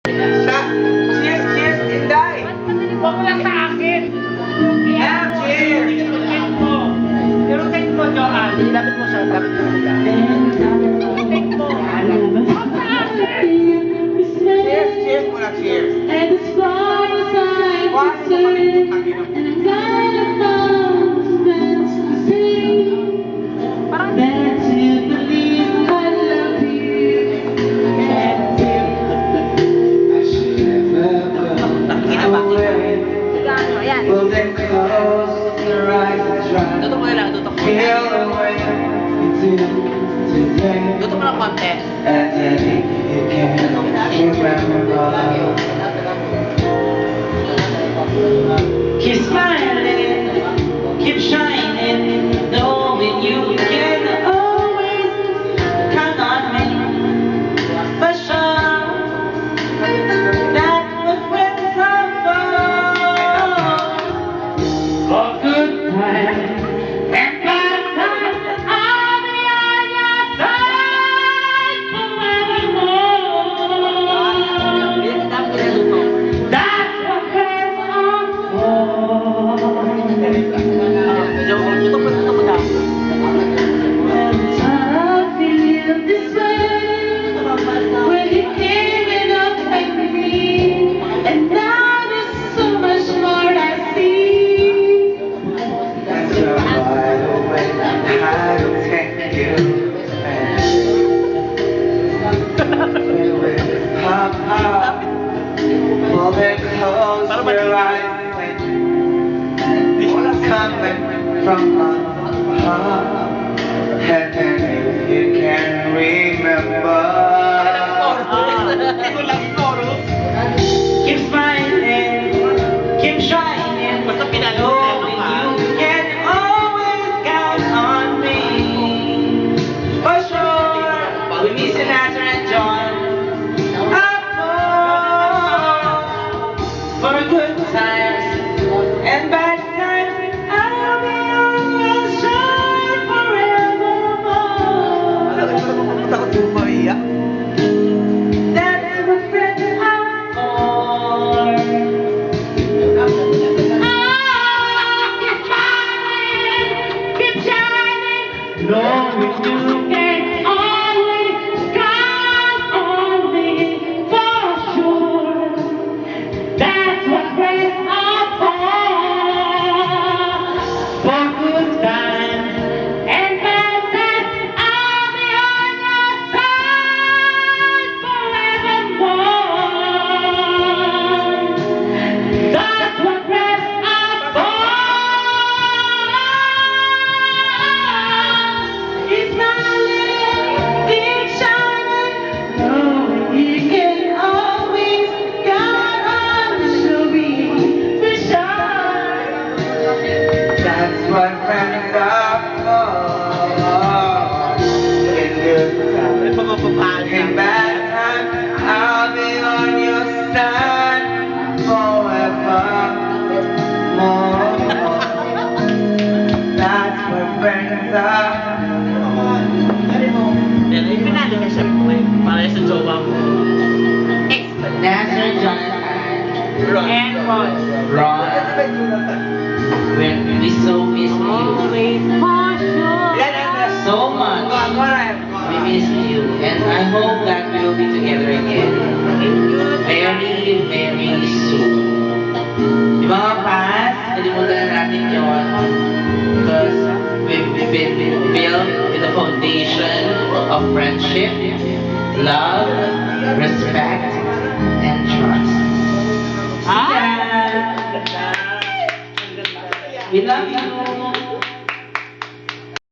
Cheers, cheers, Inday! Huwag lang sa akin. Yeah, cheers! Irutin mo, Joanne. Lapit mo siya, lapit mo siya. Irutin mo. Huwag sa akin. Cheers, cheers muna, cheers. And as far as I'm Why? concerned, and God knows that's the same. That you believe I love you, and I should never go away. Well then close your eyes and try Tutok mo na lang, tutok mo. feel the way you do today. Tutok mo ng konti. And then you can't remember. Keep smiling, keep shining, knowing you can always count on me. For sure, that's what friends are for. For good times and bad times, I'll be on your side forevermore. That's what friends are for. Tutok mo daw. I feel this way when you came in up with me, and now there's so much more I see. That's why I will take you. Well, then close your eyes coming from my heart, and then you can remember. Keep smiling, keep shining. Basta pinalo You can always count on me. For sure, we miss Sinatra and John. For good times and bad times, I'll be on your side forevermore. Takot mo maiyak. That's what friends are for. Keep shining, knowing you can always count on me for sure. That's what friends are for good times and bad times. I'll be on your side forevermore. That's what friends are for. Keep smiling, keep shining, knowing you can always count on me for sure. That's what friends are for. In good times and bad times, I'll be on your side forevermore. That's what friends are. Pinalo ka siya para sa jowa mo. Nasser Jonathan, And Ron. Ron, we so miss you Always for sure. so much. We miss you, and I hope that we will be together again very, very soon. Di ba mga fans, kalimutan na natin yun because we've been built with the foundation of friendship, love, respect, and trust. Ah! We love you.